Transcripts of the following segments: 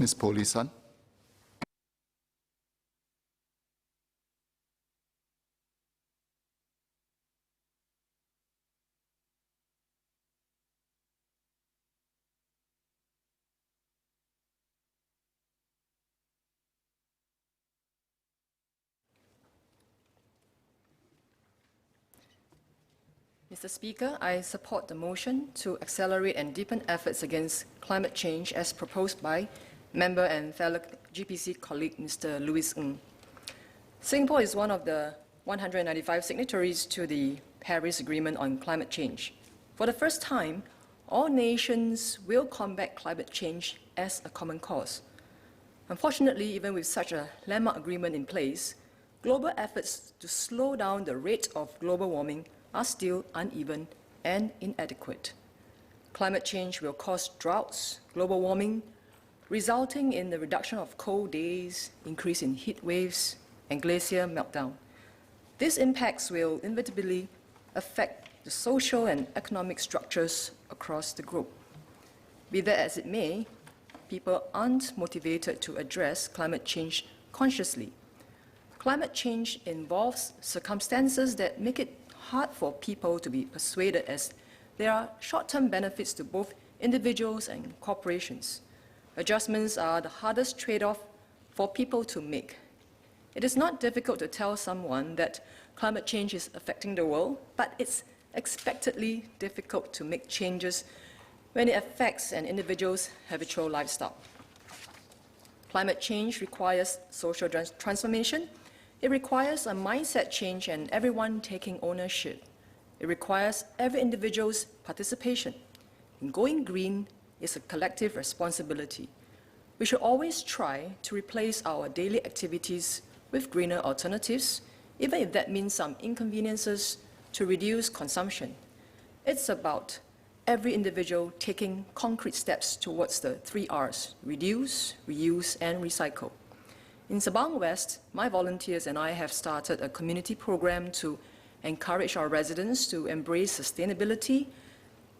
Ms. Poh Li San. Mr. Speaker, I support the motion to accelerate and deepen efforts against climate change as proposed by member and fellow GPC colleague Mr. Louis Ng. Singapore is one of the 195 signatories to the Paris Agreement on climate change. For the first time, all nations will combat climate change as a common cause. Unfortunately, even with such a landmark agreement in place, global efforts to slow down the rate of global warming are still uneven and inadequate. Climate change will cause droughts, global warming, resulting in the reduction of cold days, increase in heat waves, and glacier meltdown. These impacts will inevitably affect the social and economic structures across the globe. Be that as it may, people aren't motivated to address climate change consciously. Climate change involves circumstances that make it hard for people to be persuaded, as there are short-term benefits to both individuals and corporations. Adjustments are the hardest trade-off for people to make. It is not difficult to tell someone that climate change is affecting the world, but it's expectedly difficult to make changes when it affects an individual's habitual lifestyle. Climate change requires social transformation. It requires a mindset change and everyone taking ownership. It requires every individual's participation. And going green is a collective responsibility. We should always try to replace our daily activities with greener alternatives, even if that means some inconveniences to reduce consumption. It's about every individual taking concrete steps towards the 3 Rs: reduce, reuse, and recycle. In Sabang West, my volunteers and I have started a community program to encourage our residents to embrace sustainability,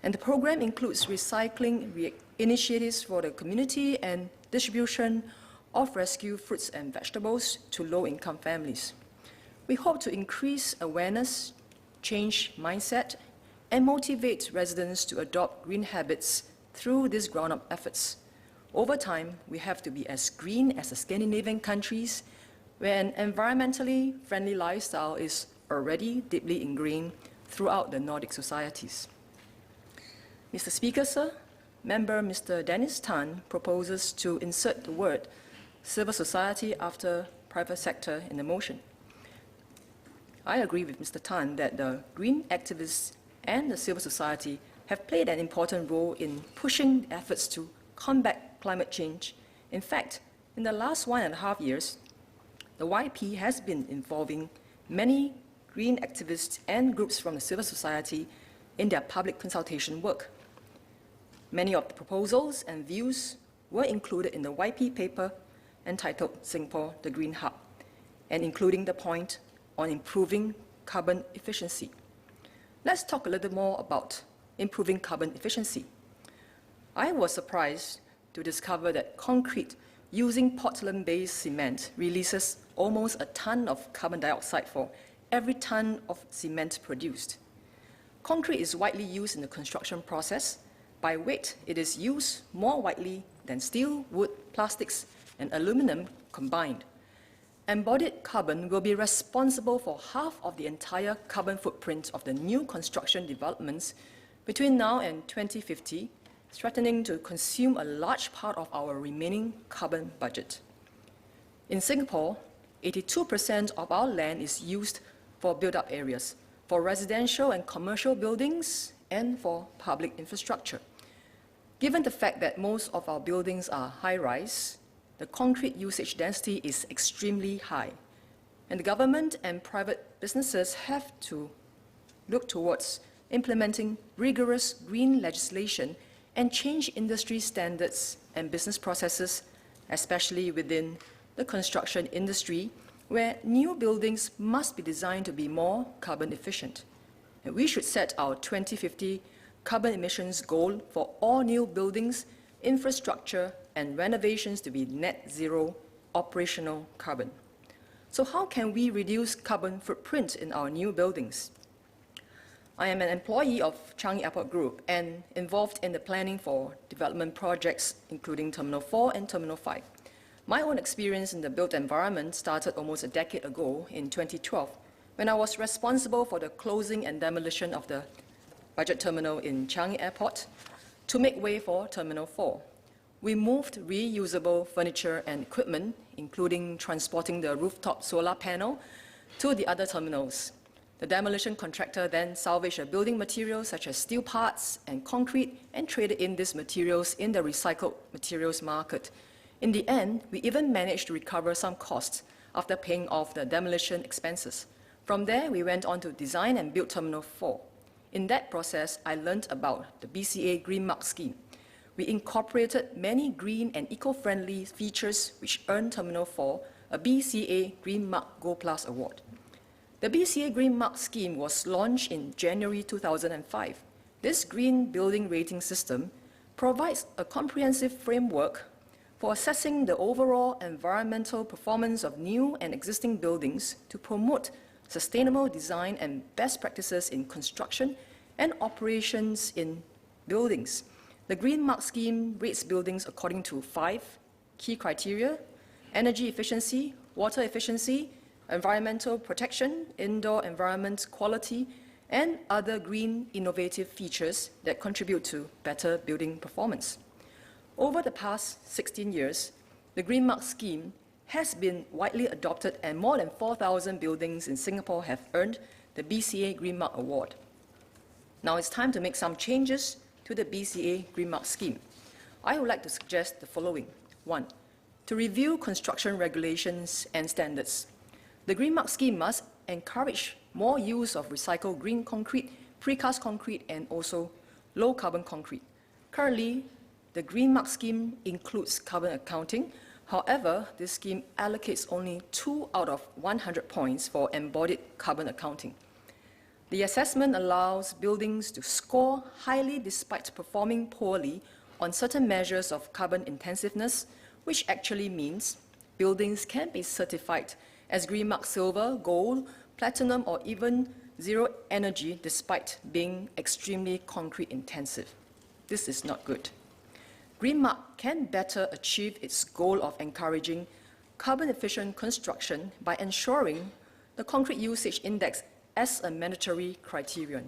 and the program includes recycling initiatives for the community and distribution of rescue fruits and vegetables to low-income families. We hope to increase awareness, change mindset, and motivate residents to adopt green habits through these ground-up efforts. Over time, we have to be as green as the Scandinavian countries, where an environmentally friendly lifestyle is already deeply ingrained throughout the Nordic societies. Mr. Speaker, sir, member Mr. Dennis Tan proposes to insert the word civil society after private sector in the motion. I agree with Mr. Tan that the green activists and the civil society have played an important role in pushing efforts to combat climate change. In fact, in the last 1.5 years, the YP has been involving many green activists and groups from the civil society in their public consultation work. Many of the proposals and views were included in the YP paper entitled Singapore, the Green Hub, and including the point on improving carbon efficiency. Let's talk a little more about improving carbon efficiency. I was surprised to discover that concrete using Portland-based cement releases almost a ton of carbon dioxide for every ton of cement produced. Concrete is widely used in the construction process. By weight, it is used more widely than steel, wood, plastics, and aluminum combined. Embodied carbon will be responsible for half of the entire carbon footprint of the new construction developments between now and 2050, threatening to consume a large part of our remaining carbon budget. In Singapore, 82% of our land is used for built-up areas, for residential and commercial buildings, and for public infrastructure. Given the fact that most of our buildings are high-rise, the concrete usage density is extremely high, and the government and private businesses have to look towards implementing rigorous green legislation and change industry standards and business processes, especially within the construction industry, where new buildings must be designed to be more carbon efficient. And we should set our 2050 carbon emissions goal for all new buildings infrastructure, and renovations to be net zero operational carbon. So how can we reduce carbon footprint in our new buildings? I am an employee of Changi Airport Group and involved in the planning for development projects, including Terminal 4 and Terminal 5. My own experience in the built environment started almost a decade ago in 2012, when I was responsible for the closing and demolition of the budget terminal in Changi Airport to make way for Terminal 4. We moved reusable furniture and equipment, including transporting the rooftop solar panel, to the other terminals. The demolition contractor then salvaged the building materials such as steel parts and concrete and traded in these materials in the recycled materials market. In the end, we even managed to recover some costs after paying off the demolition expenses. From there, we went on to design and build Terminal 4. In that process, I learned about the BCA Green Mark scheme. We incorporated many green and eco-friendly features which earned Terminal 4 a BCA Green Mark Gold Plus award. The BCA Green Mark scheme was launched in January 2005. This green building rating system provides a comprehensive framework for assessing the overall environmental performance of new and existing buildings to promote sustainable design and best practices in construction and operations in buildings. The Green Mark scheme rates buildings according to 5 key criteria: energy efficiency, water efficiency, environmental protection, indoor environment quality, and other green innovative features that contribute to better building performance. Over the past 16 years, the Green Mark scheme has been widely adopted and more than 4,000 buildings in Singapore have earned the BCA Green Mark Award. Now it's time to make some changes to the BCA Green Mark scheme. I would like to suggest the following. 1. To review construction regulations and standards. The Green Mark scheme must encourage more use of recycled green concrete, precast concrete, and also low-carbon concrete. Currently, the Green Mark scheme includes carbon accounting. However, this scheme allocates only 2 out of 100 points for embodied carbon accounting. The assessment allows buildings to score highly despite performing poorly on certain measures of carbon intensiveness, which actually means buildings can be certified as Green Mark Silver, Gold, Platinum, or even Zero Energy despite being extremely concrete intensive. This is not good. Green Mark can better achieve its goal of encouraging carbon-efficient construction by ensuring the concrete usage index as a mandatory criterion.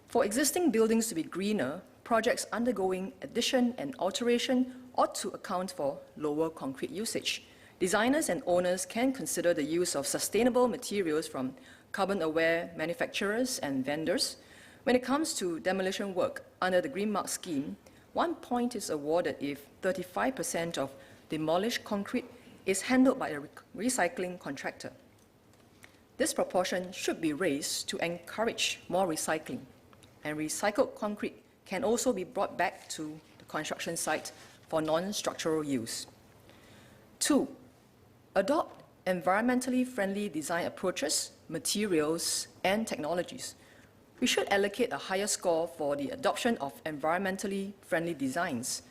For existing buildings to be greener, projects undergoing addition and alteration ought to account for lower concrete usage. Designers and owners can consider the use of sustainable materials from carbon-aware manufacturers and vendors. When it comes to demolition work under the Green Mark scheme, 1 point is awarded if 35% of demolished concrete is handled by a recycling contractor. This proportion should be raised to encourage more recycling, and recycled concrete can also be brought back to the construction site for non-structural use. 2. Adopt environmentally friendly design approaches, materials, and technologies. We should allocate a higher score for the adoption of environmentally friendly designs.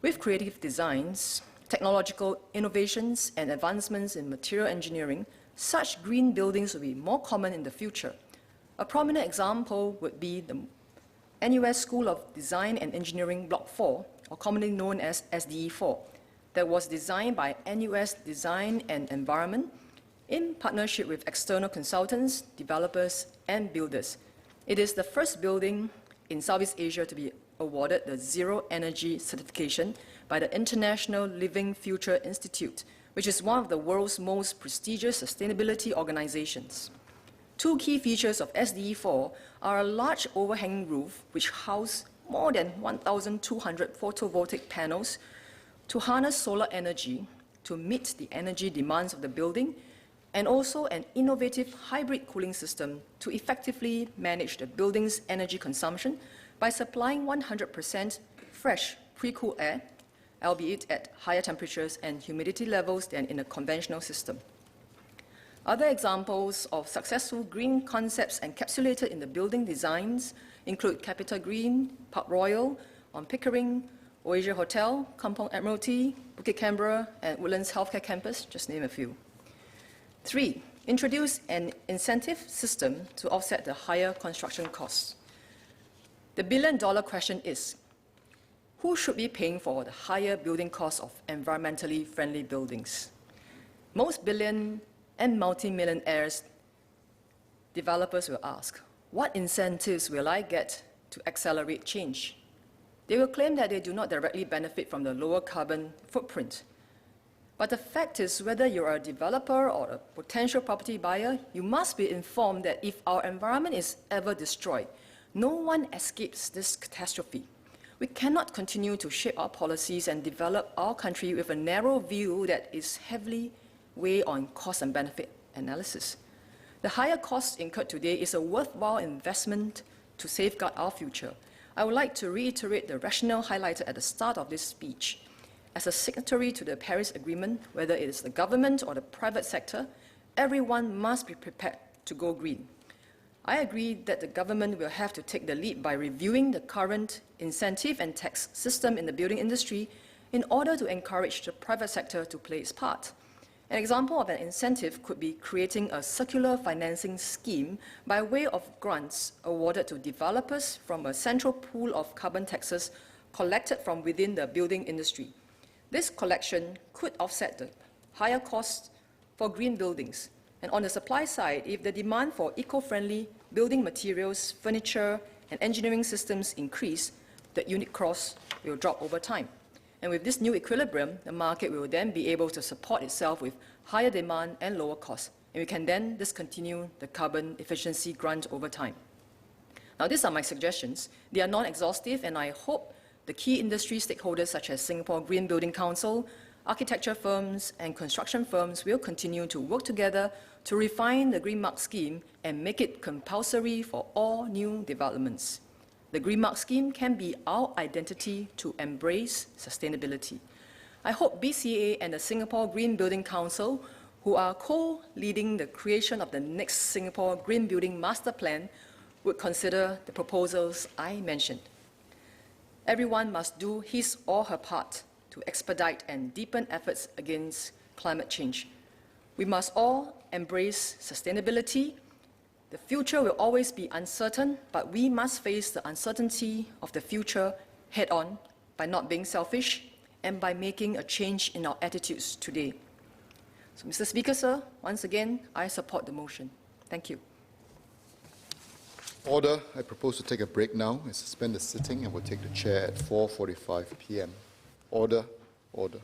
With creative designs, technological innovations, and advancements in material engineering, such green buildings will be more common in the future. A prominent example would be the NUS School of Design and Engineering Block 4, or commonly known as SDE4, that was designed by NUS Design and Environment in partnership with external consultants, developers, and builders. It is the first building in Southeast Asia to be awarded the Zero Energy certification by the International Living Future Institute, which is one of the world's most prestigious sustainability organizations. 2 key features of SDE4 are a large overhanging roof, which houses more than 1,200 photovoltaic panels to harness solar energy to meet the energy demands of the building, and also an innovative hybrid cooling system to effectively manage the building's energy consumption by supplying 100% fresh pre-cooled air, albeit at higher temperatures and humidity levels than in a conventional system. Other examples of successful green concepts encapsulated in the building designs include Capita Green, Park Royal on Pickering, Oasia Hotel, Kampong Admiralty, Bukit Canberra, and Woodlands Healthcare Campus, just name a few. 3, introduce an incentive system to offset the higher construction costs. The billion-dollar question is, who should be paying for the higher building costs of environmentally friendly buildings? Most billion and multi-millionaires developers will ask, what incentives will I get to accelerate change? They will claim that they do not directly benefit from the lower carbon footprint. But the fact is, whether you are a developer or a potential property buyer, you must be informed that if our environment is ever destroyed, no one escapes this catastrophe. We cannot continue to shape our policies and develop our country with a narrow view that is heavily weighed on cost and benefit analysis. The higher cost incurred today is a worthwhile investment to safeguard our future. I would like to reiterate the rationale highlighted at the start of this speech. As a signatory to the Paris Agreement, whether it is the government or the private sector, everyone must be prepared to go green. I agree that the government will have to take the lead by reviewing the current incentive and tax system in the building industry in order to encourage the private sector to play its part. An example of an incentive could be creating a circular financing scheme by way of grants awarded to developers from a central pool of carbon taxes collected from within the building industry. This collection could offset the higher costs for green buildings. And on the supply side, if the demand for eco-friendly building materials, furniture, and engineering systems increase, the unit cost will drop over time. And with this new equilibrium, the market will then be able to support itself with higher demand and lower costs. And we can then discontinue the carbon efficiency grant over time. Now, these are my suggestions. They are non-exhaustive, and I hope the key industry stakeholders such as Singapore Green Building Council, architecture firms, and construction firms will continue to work together to refine the Green Mark scheme and make it compulsory for all new developments. The Green Mark scheme can be our identity to embrace sustainability. I hope BCA and the Singapore Green Building Council, who are co-leading the creation of the next Singapore Green Building Master Plan, would consider the proposals I mentioned. Everyone must do his or her part to expedite and deepen efforts against climate change. We must all embrace sustainability. The future will always be uncertain, but we must face the uncertainty of the future head-on by not being selfish and by making a change in our attitudes today. So, Mr. Speaker, sir, once again, I support the motion. Thank you. Order. I propose to take a break now and suspend the sitting, and we'll take the chair at 4:45 p.m. Order. Order.